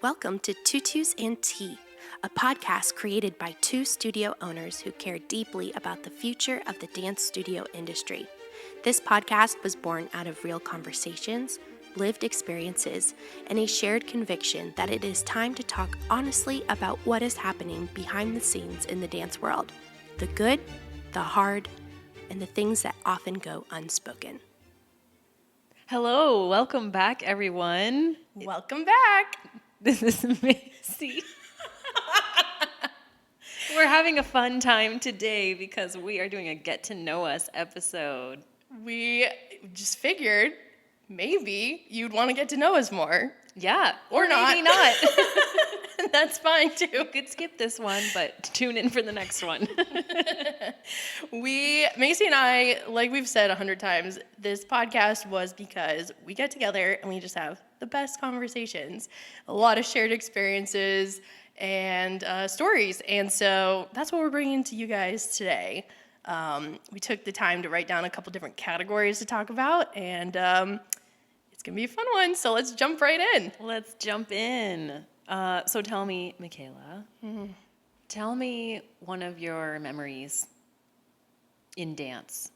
Welcome to Tutus and Tea, a podcast created by two studio owners who care deeply about the future of the dance studio industry. This podcast was born out of real conversations, lived experiences, and a shared conviction that it is time to talk honestly about what is happening behind the scenes in the dance world, the good, the hard, and the things that often go unspoken. Hello, welcome back, everyone. Welcome back. This is Missy. We're having a fun time today because we are doing a Get to Know Us episode. We just figured maybe you'd want to get to know us more. Yeah, Or not. maybe not. That's fine too. You could skip this one, but tune in for the next one. Macy and I, like we've said 100 times, this podcast was because we get together and we just have the best conversations, a lot of shared experiences and stories. And so that's what we're bringing to you guys today. We took the time to write down a couple different categories to talk about, and it's going to be a fun one. So let's jump right in. Let's jump in. So tell me, Michaela, tell me one of your memories in dance.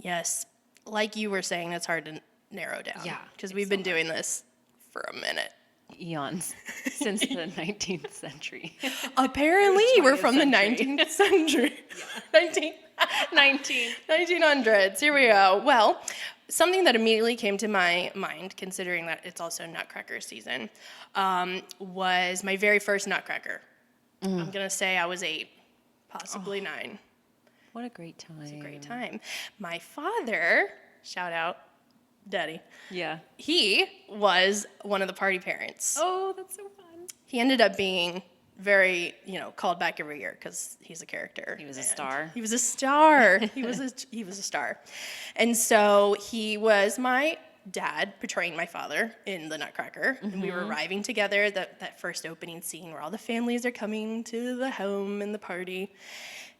Yes, like you were saying, it's hard to narrow down. Yeah, because we've been doing this for a minute. Eons, since the 19th century. Apparently, we're from the 20th 19th century. 1900s. Here we go. Well, something that immediately came to my mind, considering that it's also Nutcracker season, was my very first Nutcracker. I'm going to say I was 8, possibly 9. What a great time. It's a great time. My father, shout out, Daddy, Yeah. he was one of the party parents. Oh, that's so fun. He ended up being very, called back every year because he's a character. He was a and star. He was a star. he was a star. And so he was my dad portraying my father in the Nutcracker. And we were arriving together, that first opening scene where all the families are coming to the home and the party.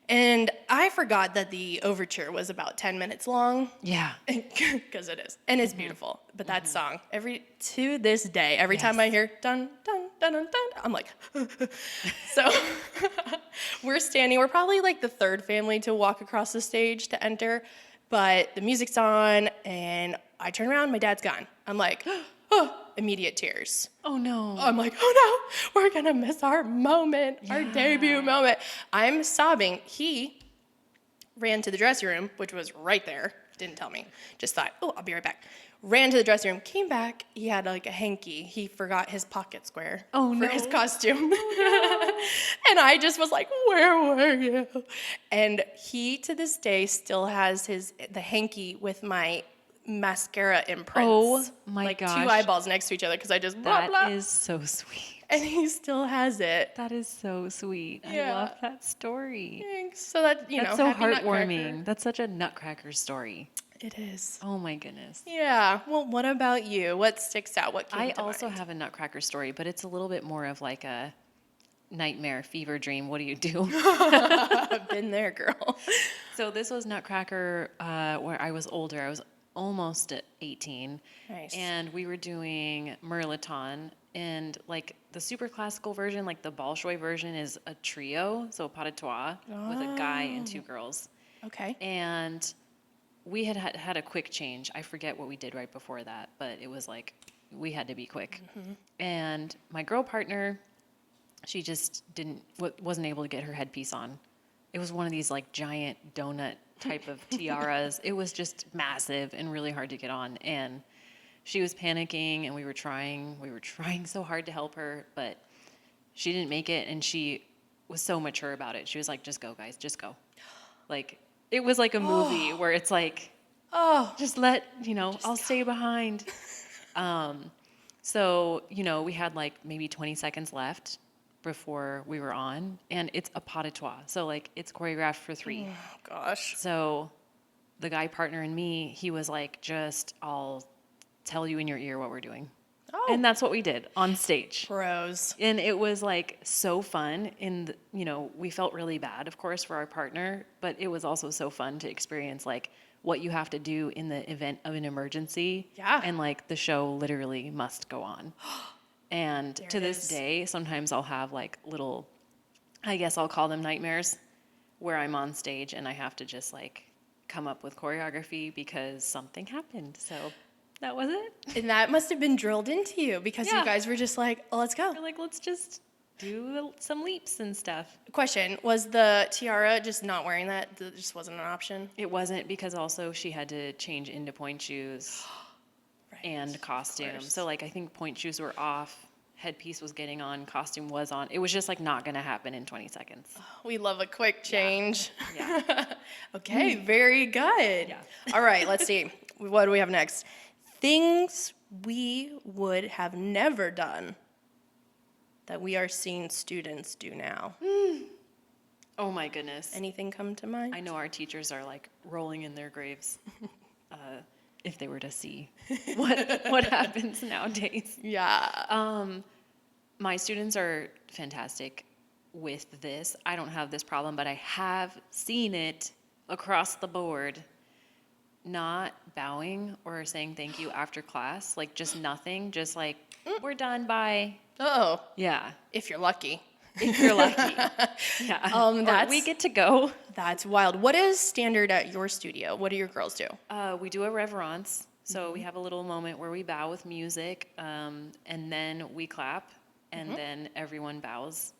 And I forgot that the overture was about 10 minutes long. Yeah. Because it is. And it's beautiful. But that song, to this day, every time I hear dun, dun, dun, dun, dun, I'm like, so we're probably like the third family to walk across the stage to enter. But the music's on, and I turn around, my dad's gone. I'm like, immediate tears. Oh, no. I'm like, oh no, we're gonna miss our moment, our debut moment. I'm sobbing. He ran to the dressing room, which was right there. Didn't tell me. Just thought, oh, I'll be right back. Ran to the dressing room, came back. He had like a hanky. He forgot his pocket square for his costume. And I just was like, where were you? And he, to this day, still has the hanky with my mascara imprints. Oh my like gosh. 2 eyeballs next to each other because I just blah, blah. That is so sweet. And he still has it. That is so sweet. I Yeah. love that story. Thanks. So that, That's so happy Nutcracker. heartwarming. That's such a Nutcracker story. It is. Oh my goodness. Yeah. Well, what about you? What sticks out? What came I to also mind? have a Nutcracker story, but it's a little bit more of like a nightmare, fever dream. What do you do? I've been there, girl. So this was Nutcracker where I was older. I was almost at 18. Nice. And we were doing Mirliton. And like the super classical version, like the Bolshoi version is a trio, so pas de trois, with a guy and 2 girls. Okay. And we had a quick change. I forget what we did right before that, but it was like we had to be quick. And my girl partner, she just wasn't able to get her headpiece on. It was one of these like giant donut type of tiaras. It was just massive and really hard to get on. And she was panicking, and we were trying so hard to help her, but she didn't make it. And she was so mature about it. She was like, "Just go, guys, just go." Like it was like a movie where it's like, just let I'll stay behind. So we had like maybe 20 seconds left before we were on, and it's a pas de trois, so like it's choreographed for 3. Oh, gosh. So the guy partner and me, he was like, just I'll tell you in your ear what we're doing. Oh. And that's what we did on stage. Pros. And it was like so fun. We felt really bad, of course, for our partner, but it was also so fun to experience like what you have to do in the event of an emergency. Yeah. And like the show literally must go on. And There to it this is. day, sometimes I'll have like little, I guess I'll call them nightmares, where I'm on stage and I have to just like come up with choreography because something happened. So that was it. And that must have been drilled into you because you Yeah. guys were just like, oh, let's go. We're like, let's just do some leaps and stuff. Question, was the tiara just not wearing that? That just wasn't an option? It wasn't, because also she had to change into point shoes Right. and costume. course. So like I think point shoes were off, headpiece was getting on, costume was on. It was just like not gonna happen in 20 seconds. We love a quick change. Yeah. Okay, very good. Yeah. All right, let's see. What do we have next? Things we would have never done that we are seeing students do now. Oh my goodness. Anything come to mind? I know our teachers are like rolling in their graves if they were to see what happens nowadays. Yeah. My students are fantastic with this. I don't have this problem, but I have seen it across the board. Not bowing or saying thank you after class, like just nothing, just like, we're done, bye. Oh, Yeah, if you're lucky. if you're lucky. Yeah. Or that's- we get to go. That's wild. What is standard at your studio? What do your girls do? We do a reverence. So we have a little moment where we bow with music, and then we clap, and then everyone bows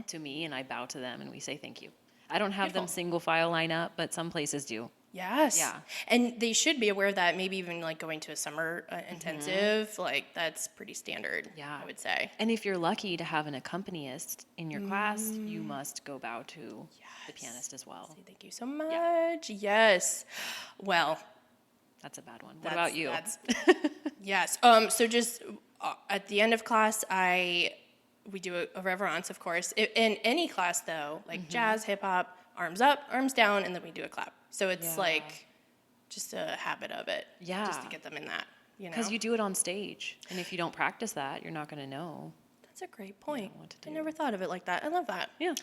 to me, and I bow to them, and we say thank you. I don't have them Beautiful. single file line up, but some places do. Yes. Yeah. And they should be aware of that. Maybe even like going to a summer intensive, like that's pretty standard. Yeah. I would say. And if you're lucky to have an accompanist in your class, you must go bow to the pianist as well. Thank you so much. Yes. Well, That's a bad one. What about you? Yes. So just at the end of class, we do a reverence, of course. In any class, though, like jazz, hip hop, arms up, arms down, and then we do a clap. So it's Yeah. like just a habit of it. Yeah. Just to get them in that. You know. Because you do it on stage, and if you don't practice that, you're not going to know. That's a great point. what to I do. never thought of it like that. I love that. Yeah.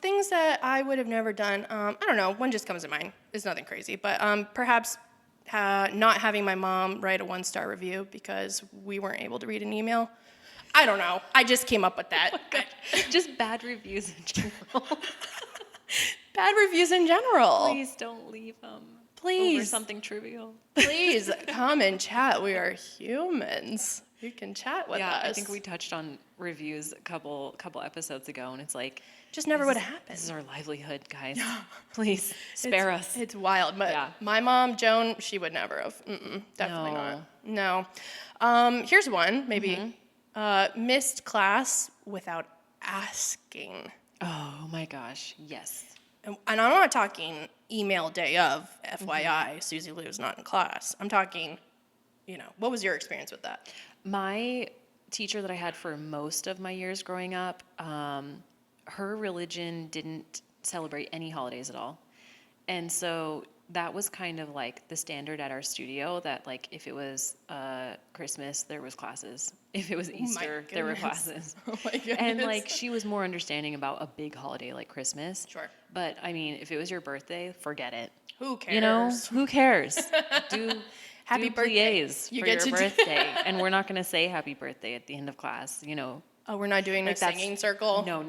Things that I would have never done. I don't know. One just comes to mind. It's nothing crazy, but perhaps not having my mom write a 1-star review because we weren't able to read an email. I don't know. I just came up with that. Just bad reviews in general. Bad reviews in general. Please don't leave them. Over Please. something trivial. Please come and chat. We are humans. You can chat with us. I think we touched on reviews a couple episodes ago, and it's like, just never would have happened. this is our livelihood, guys. Please spare us. It's wild, but Yeah. my mom, Joan, she would never have. Definitely not. No. Here's one, maybe. Missed class without asking. Oh my gosh, yes. And I'm not talking email day of, FYI, Susie Lou is not in class. I'm talking, what was your experience with that? My teacher that I had for most of my years growing up, her religion didn't celebrate any holidays at all. And so that was kind of like the standard at our studio, that like if it was Christmas, there was classes. If it was Easter, there were goodness. classes. Oh my goodness. And like she was more understanding about a big holiday like Christmas. Sure. But I mean, if it was your birthday, forget it. Who cares? You know, who cares? Do Happy do birthday. plies You for get your to do- birthday, and we're not going to say happy birthday at the end of class. Oh, we're not doing a that's- singing circle? No.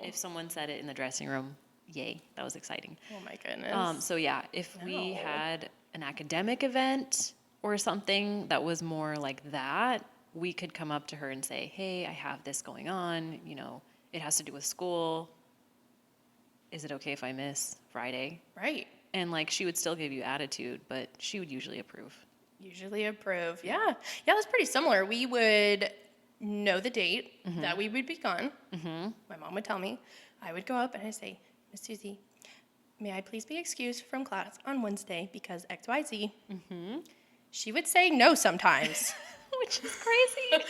If someone said it in the dressing room, yay, that was exciting. Oh my goodness. So yeah, if we No. had an academic event or something that was more like that, we could come up to her and say, hey, I have this going on, it has to do with school. Is it okay if I miss Friday? Right. And like she would still give you attitude, but she would usually approve. Usually approve. Yeah. Yeah, that's pretty similar. We would know the date that we would be gone. My mom would tell me. I would go up and I'd say, Miss Susie, may I please be excused from class on Wednesday because XYZ? She would say no sometimes. Which is crazy.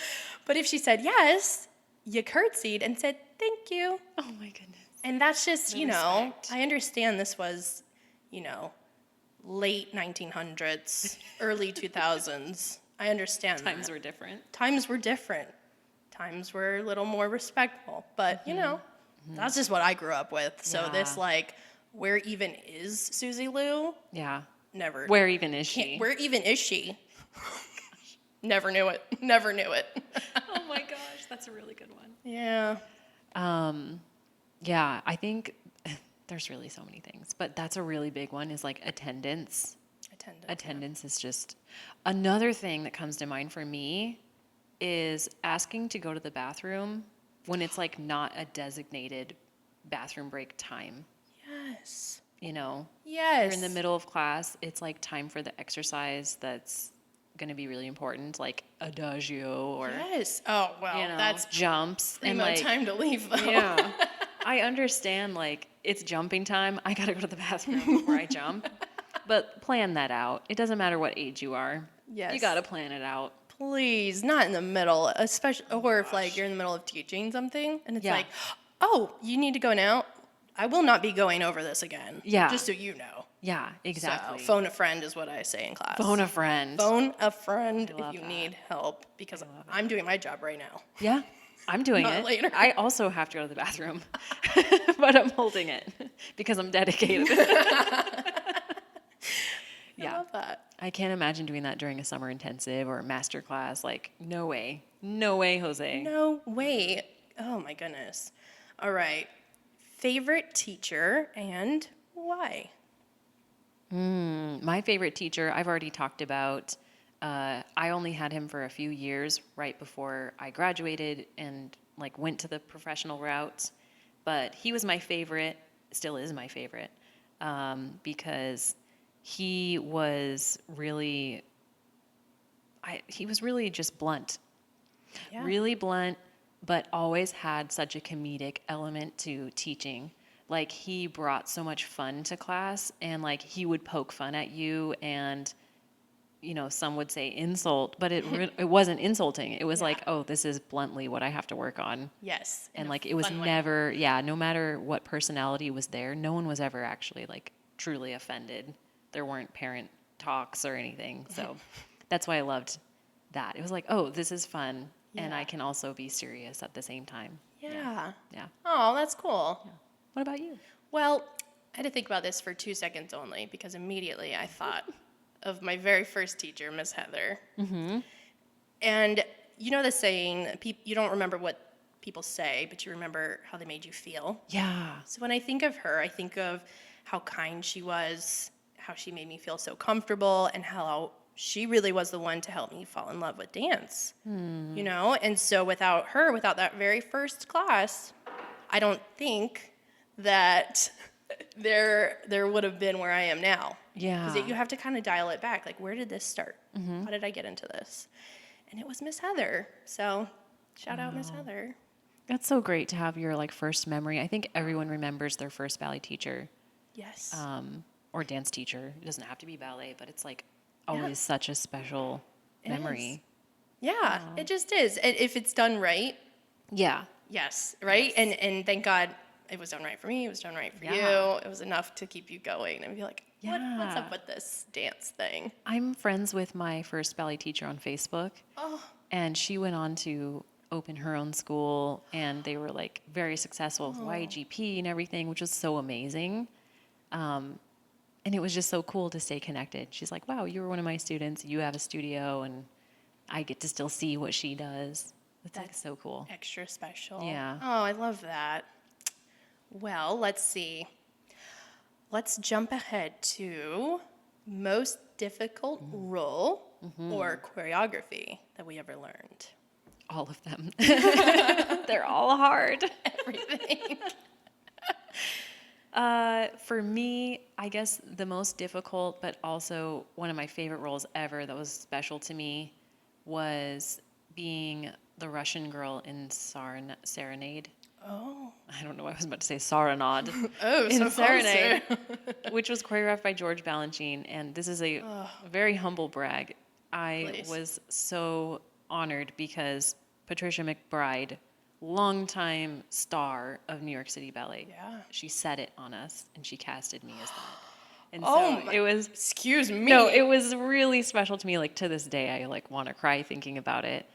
But if she said yes, you curtsied and said, thank you. Oh my goodness. And that's just, The respect. I understand this was, late 1900s, early 2000s. I understand Times that. were different. Times were different. Times were a little more respectful. But, that's just what I grew up with. So this, Yeah. where even is Susie Lou? Yeah. Never. Where even is she? Where even is she? Never knew it. Never knew it. Oh my gosh, that's a really good one. Yeah. Yeah, I think there's really so many things, but that's a really big one is like attendance. Attendance is just another thing that comes to mind for me is asking to go to the bathroom when it's like not a designated bathroom break time. Yes. You know, Yes. you're in the middle of class, it's like time for the exercise that's going to be really important, like adagio or Yes. Oh, well, you know, that's jumps and primo like time to leave, though. yeah. I understand like it's jumping time. I got to go to the bathroom before I jump. But plan that out. It doesn't matter what age you are. Yes. You got to plan it out. Please, not in the middle, especially, or if like you're in the middle of teaching something and it's Yeah. like, oh, you need to go now. I will not be going over this again. Yeah. Just so you know. Yeah, exactly. So, phone a friend is what I say in class. Phone a friend. Phone a friend love if you that. need help because I'm doing my job right now. Yeah, I'm doing Not it. later. I also have to go to the bathroom, but I'm holding it because I'm dedicated. I Yeah, love that. I can't imagine doing that during a summer intensive or a master class. Like, no way. No way, Jose. No way. Oh my goodness. All right. Favorite teacher and why? My favorite teacher, I've already talked about. I only had him for a few years right before I graduated and like went to the professional route. But he was my favorite, still is my favorite, because he was really, he was really just blunt. Yeah. Really blunt, but always had such a comedic element to teaching. Like he brought so much fun to class and like he would poke fun at you and you know, some would say insult, but it wasn't insulting. It was like, oh, this is bluntly what I have to work on. Yes. in And a like it was fun way. never, no matter what personality was there, no one was ever actually like truly offended. There weren't parent talks or anything. So that's why I loved that. It was like, oh, this is fun. And Yeah. I can also be serious at the same time. Yeah. Yeah. Oh, that's cool. What about you? Well, I had to think about this for 2 seconds only because immediately I thought of my very first teacher, Miss Heather. Mm-hmm. And you know the saying, you don't remember what people say, but you remember how they made you feel. Yeah. So when I think of her, I think of how kind she was, how she made me feel so comfortable, and how she really was the one to help me fall in love with dance. You know? And so without her, without that very first class, I don't think that there would have been where I am now. Yeah. Because you have to kind of dial it back. Like, where did this start? How did I get into this? And it was Miss Heather. So shout out Miss Heather. That's so great to have your like first memory. I think everyone remembers their first ballet teacher Yes. or dance teacher. It doesn't have to be ballet, but it's like always such a special memory. Yeah, it just is. And if it's done right, Yeah. yes, right? And thank God it was done right for me. It was done right for Yeah. you. It was enough to keep you going and be like, what's Yeah. up with this dance thing? I'm friends with my first ballet teacher on Facebook. Oh, And she went on to open her own school, and they were like very successful with YGP and everything, which was so amazing. And it was just so cool to stay connected. She's like, wow, you were one of my students. You have a studio, and I get to still see what she does. It's like so cool. extra special. Yeah. Oh, I love that. Well, let's see. Let's jump ahead to most difficult role or choreography that we ever learned. All of them. They're all hard. Everything. For me, I guess the most difficult, but also one of my favorite roles ever that was special to me was being the Russian girl in Serenade. Oh. I don't know, I was about to say Serenade. Oh, in so Serenade, close. which was choreographed by George Balanchine. And this is a very humble brag. I Please. was so honored because Patricia McBride, longtime star of New York City Ballet, Yeah. she set it on us and she casted me as that. And Oh so my- it was, Excuse me. no, it was really special to me. Like to this day, I like want to cry thinking about it.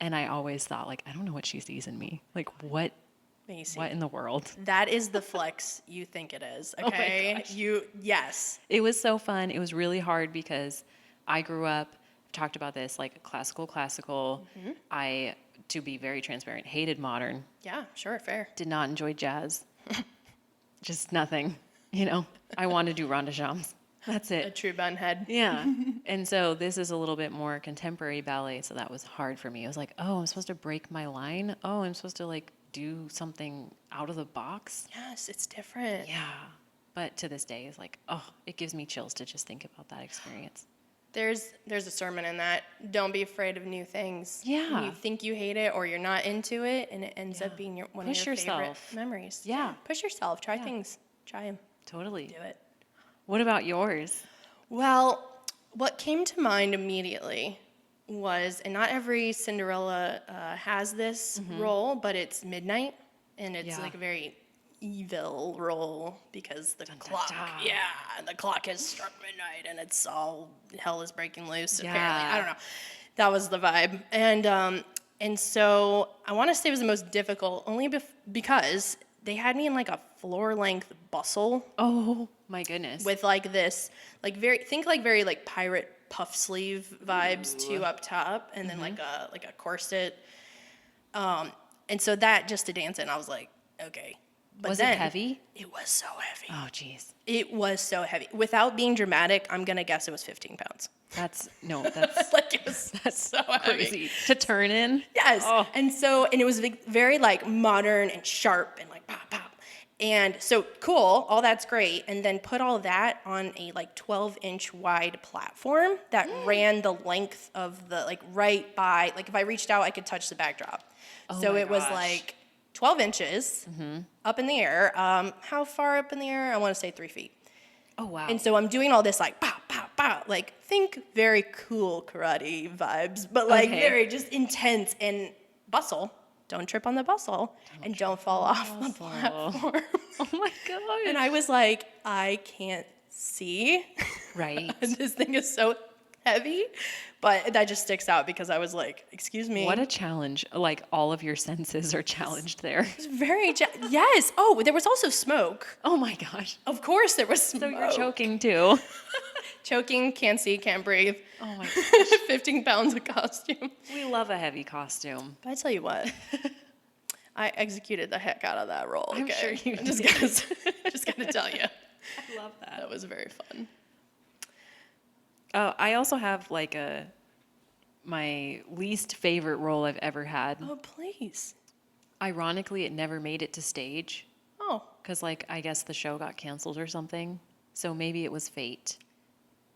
And I always thought like, I don't know what she sees in me. Like what Macy. in the world? That is the flex you think it is. my Okay. gosh. Yes. It was so fun. It was really hard because I grew up talked about this, like classical. I, to be very transparent, hated modern. Yeah, sure, fair. Did not enjoy jazz. Just nothing. You know, I want to do Ronda Shams. That's A it. true bunhead. Yeah. And so this is a little bit more contemporary ballet, so that was hard for me. I was like, oh, I'm supposed to break my line? Oh, I'm supposed to like do something out of the box? Yes, it's different. Yeah. But to this day, it's like, oh, it gives me chills to just think about that experience. There's a sermon in that. Don't be afraid of new things. Yeah. When you think you hate it or you're not into it, and it ends up being one Push of your favorite yourself. memories. Yeah. Push yourself. Try things. Try them. Totally. Do it. What about yours? Well, what came to mind immediately was, and not every Cinderella has this role, but it's midnight, and it's Yeah. like a very evil role because the clock, dun. the clock has struck midnight, and it's all hell is breaking loose. Yeah. Apparently, I don't know. That was the vibe, and so I want to say it was the most difficult, only because they had me in like a floor-length bustle Oh, my goodness. with like this, like very like pirate puff sleeve vibes too up top, and then like a corset. And so that just to dance in, I was like, okay. But Was then, it heavy? It was so heavy. Oh, jeez. It was so heavy. Without being dramatic, I'm gonna guess it was 15 pounds. That's Like it was so heavy. crazy. To turn in? Yes. Oh. And it was very like modern and sharp and like pop, pop. And so cool, all that's great. And then put all that on a like 12-inch wide platform that ran the length of the, like right by, like if I reached out, I could touch the backdrop. So my it was gosh. like 12 inches up in the air. How far up in the air? I want to say 3 feet. Oh, wow. And so I'm doing all this like pow, pow, pow, like think very cool karate vibes, but like Okay. very just intense and bustle. Don't trip on the bustle and don't fall off the platform. Oh, my God. And I was like, I can't see. Right. This thing is so heavy, but that just sticks out because I was like, excuse me. What a challenge. Like, all of your senses are challenged there. It's very, yes. Oh, there was also smoke. Oh, my gosh. Of course there was smoke. So you're choking, too. Choking, can't see, can't breathe. Oh, my God. 15 pounds of costume. We love a heavy costume. But I tell you what, I executed the heck out of that role. I'm Okay? sure you I'm just gonna tell you, I love that. that was very fun. I also have, like, my least favorite role I've ever had. Oh please. Ironically, it never made it to stage. Oh, Because, like, I guess the show got canceled or something. So maybe it was fate.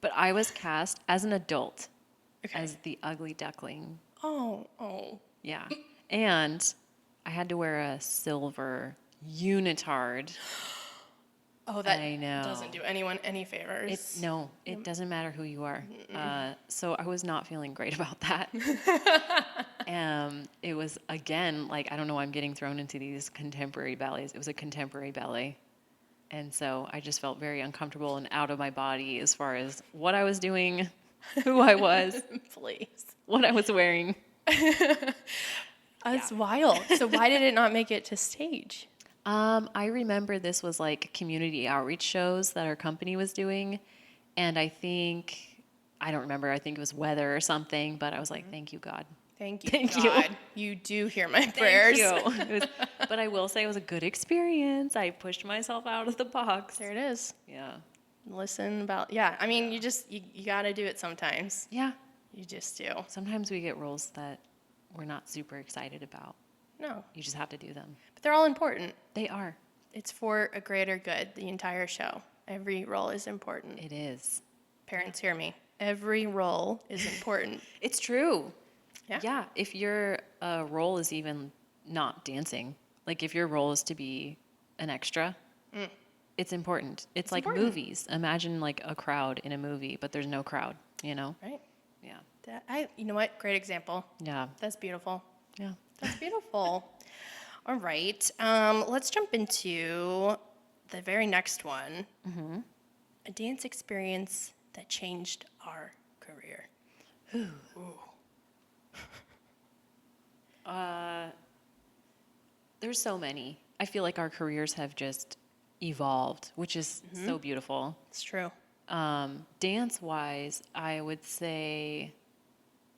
But I was cast as an adult Okay. as the ugly duckling. oh. Yeah. And I had to wear a silver unitard. Oh, that I know. doesn't do anyone any favors. No, it doesn't matter who you are. So I was not feeling great about that. It was, again, like, I don't know why I'm getting thrown into these contemporary ballets. It was a contemporary ballet. And so I just felt very uncomfortable and out of my body as far as what I was doing, who I was, Please. what I was wearing. That's wild. So why did it not make it to stage? I remember this was like community outreach shows that our company was doing. And I don't remember, I think it was weather or something, but I was like, thank you, God. Thank you, Thank you. God. You do hear my prayers. Thank you. But I will say it was a good experience. I pushed myself out of the box. There it is. Yeah. Listen about, yeah. I mean, you got to do it sometimes. Yeah. You just do. Sometimes we get roles that we're not super excited about. No, You just have to do them. but they're all important. They are. It's for a greater good, the entire show. Every role is important. It is. Parents, hear me. Every role is important. It's true. Yeah. Yeah. If your role is even not dancing, like if your role is to be an extra, it's important. It's like important. movies. Imagine like a crowd in a movie, but there's no crowd, you know? Right? Yeah. You know what? Great example. Yeah. That's beautiful. Yeah. That's beautiful. All right. Let's jump into the very next one. Mm-hmm. A dance experience that changed our career. There's so many. I feel like our careers have just evolved, which is so beautiful. It's true. Dance wise, I would say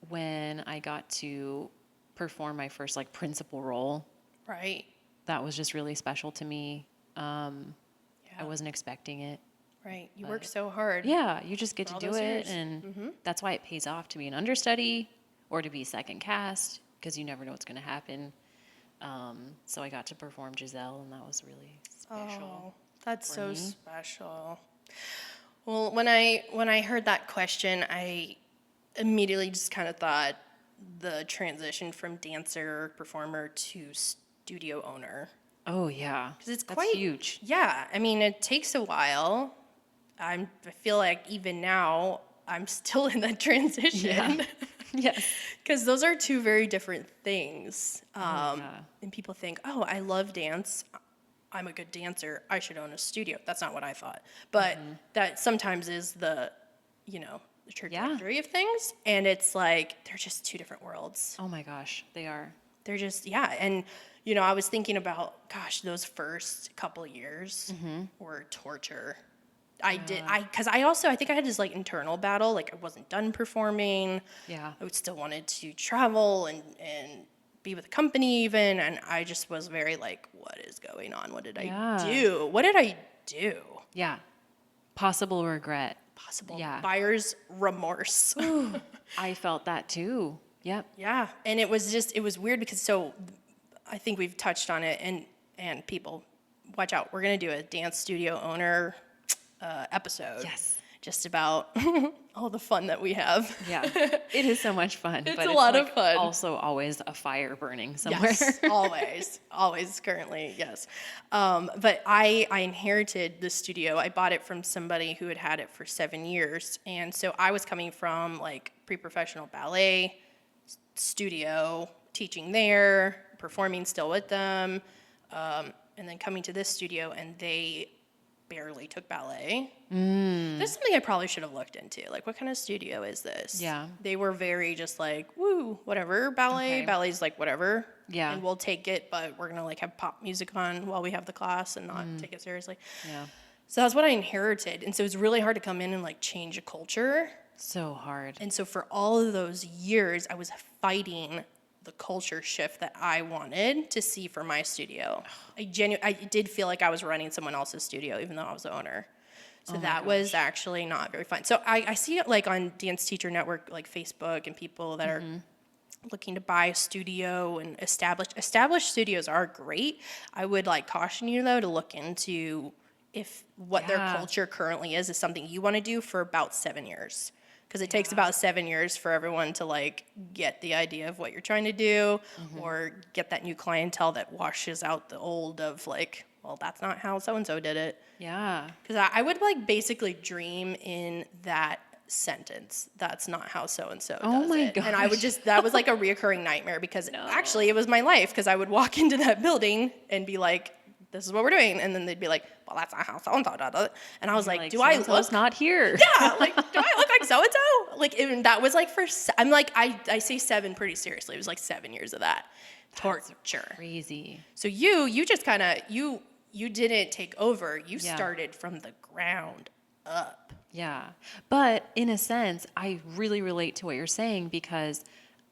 when I got to perform my first like principal role, Right. that was just really special to me. I wasn't expecting it. Right. You work so hard. Yeah, you just get to all do those it, years. and that's why it pays off to be an understudy or to be second cast, because you never know what's going to happen. So I got to perform Giselle, and that was really special. Oh, that's for so me. special. Well, when I heard that question, I immediately just kind of thought the transition from dancer performer to studio owner, Oh yeah, because it's that's quite huge. Yeah, I mean, it takes a while. I feel like even now I'm still in that transition. Yeah. Yes. Because those are two very different things. yeah. And people think, oh, I love dance. I'm a good dancer. I should own a studio. That's not what I thought. But that sometimes is the trajectory of things. And it's like, they're just two different worlds. Oh my gosh, they are. They're just, yeah. And, I was thinking about, gosh, those first couple years were torture. Because I think I had this like internal battle. Like I wasn't done performing. Yeah. I would still wanted to travel and be with a company even. And I just was very like, what is going on? What did I Yeah. do? What did I do? Yeah. Possible regret. Possible Yeah. buyer's remorse. I felt that too. Yep. Yeah. And it was weird because I think we've touched on it and people, watch out. We're going to do a dance studio owner episode. Yes. Just about all the fun that we have. Yeah. It is so much fun. It's but a lot of like fun. Also always a fire burning somewhere. Yes, always currently, yes. But I inherited the studio. I bought it from somebody who had it for 7 years. And so I was coming from like pre-professional ballet studio, teaching there, performing still with them, and then coming to this studio, and they barely took ballet. That's something I probably should have looked into. Like, what kind of studio is this? Yeah. They were very just like, woo, whatever, ballet. Okay. Ballet's like, whatever. Yeah. And we'll take it, but we're going to like have pop music on while we have the class and not take it seriously. Yeah. So that's what I inherited. And so it's really hard to come in and like change a culture. So hard. And so for all of those years, I was fighting the culture shift that I wanted to see for my studio. I did feel like I was running someone else's studio, even though I was the owner. So that was actually not very fun. So I see it like on Dance Teacher Network, like Facebook, and people that are looking to buy a studio and established studios are great. I would like caution you though to look into if what their culture currently is something you want to do for about 7 years. Because it takes about 7 years for everyone to like get the idea of what you're trying to do or get that new clientele that washes out the old of like, well, that's not how so-and-so did it. Yeah. Because I would like basically dream in that sentence. That's not how so-and-so does my it. And I would that was like a reoccurring nightmare because actually it was my life because I would walk into that building and be like, this is what we're doing. And then they'd be like, well, that's not how so-and-so does it. And I was like, do I look? not here? Yeah, like, do I look like so-and-so? Like, even that was like I'm like, I say 7 pretty seriously. It was like 7 years of that. Torture. Crazy. So you just kind of, you didn't take over. You started from the ground up. Yeah. But in a sense, I really relate to what you're saying because,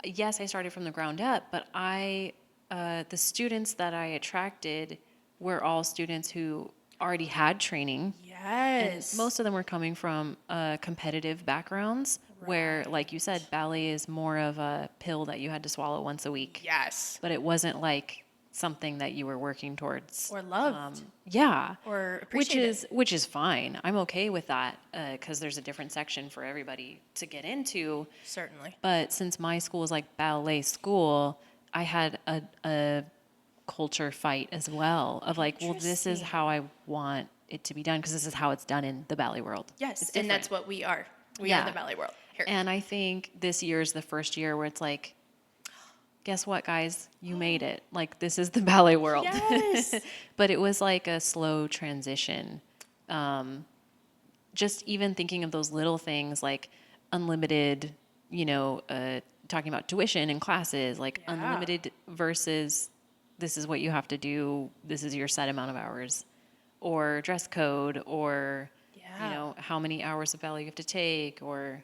yes, I started from the ground up, but the students that I attracted were all students who already had training. Yes. And most of them were coming from competitive backgrounds where, like you said, ballet is more of a pill that you had to swallow once a week. Yes. But it wasn't like something that you were working towards. Or loved. Yeah. Or appreciated. Which is fine. I'm okay with that because there's a different section for everybody to get into. Certainly. But since my school is like ballet school, I had a culture fight as well of like, well, this is how I want it to be done because this is how it's done in the ballet world. Yes, It's and that's different. what we are. We are the ballet world. Here. And I think this year is the first year where it's like, guess what, guys? You made it. Like, this is the ballet world. Yes. But it was like a slow transition. Just even thinking of those little things like unlimited, talking about tuition and classes, like unlimited versus this is what you have to do. This is your set amount of hours, or dress code, or how many hours of ballet you have to take, or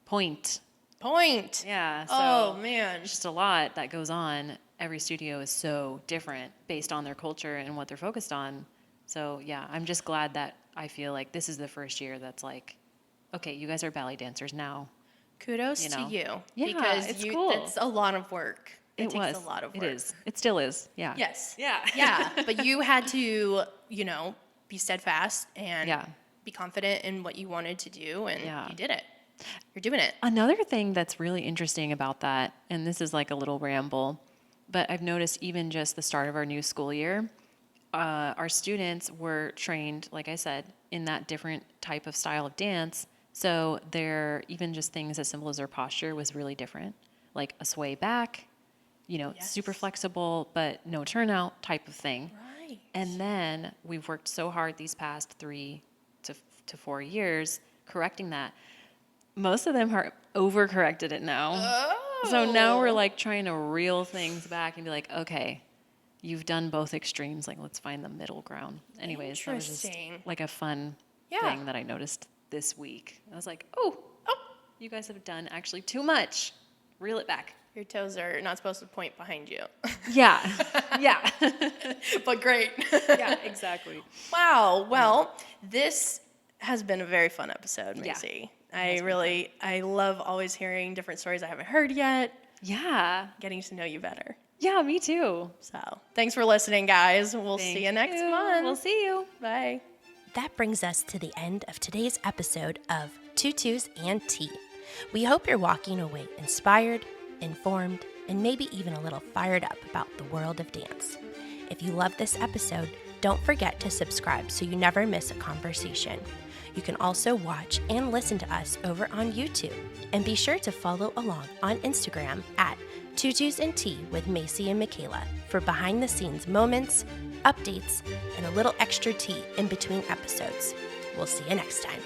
point. point. Yeah. So Oh, man. just a lot that goes on. Every studio is so different based on their culture and what they're focused on. So yeah, I'm just glad that I feel like this is the first year that's like, okay, you guys are ballet dancers now. Kudos You know. to you. Yeah, because it's cool. It's a lot of work. It takes was. a lot of work. It is. It still is. Yeah. Yes. Yeah. Yeah. But you had to, be steadfast and Yeah. be confident in what you wanted to do, and Yeah. you did it. You're doing it. Another thing that's really interesting about that, and this is like a little ramble, but I've noticed even just the start of our new school year, our students were trained, like I said, in that different type of style of dance. So their even just things as simple as their posture was really different, like a sway back, super Yes. flexible but no turnout type of thing. Right. And then we've worked so hard these past 3 to 4 years correcting that. Most of them are overcorrected it now. Oh. So now we're like trying to reel things back and be like, okay, you've done both extremes. Like, let's find the middle ground. Anyways, that was just Interesting. like a fun Yeah. thing that I noticed this week. I was like, oh, you guys have done actually too much. Reel it back. Your toes are not supposed to point behind you. Yeah. Yeah. But great. Yeah, exactly. Wow. Well, this has been a very fun episode, Yeah. Macy. I love always hearing different stories I haven't heard yet, Yeah. getting to know you better. Yeah, me too. So thanks for listening, guys. We'll see you next month. We'll see you. Bye. That brings us to the end of today's episode of Tutus and Tea. We hope you're walking away inspired, informed, and maybe even a little fired up about the world of dance. If you love this episode, don't forget to subscribe so you never miss a conversation. You can also watch and listen to us over on YouTube. And be sure to follow along on Instagram at Tutus and Tea with Macy and Michaela for behind the scenes moments, updates, and a little extra tea in between episodes. We'll see you next time.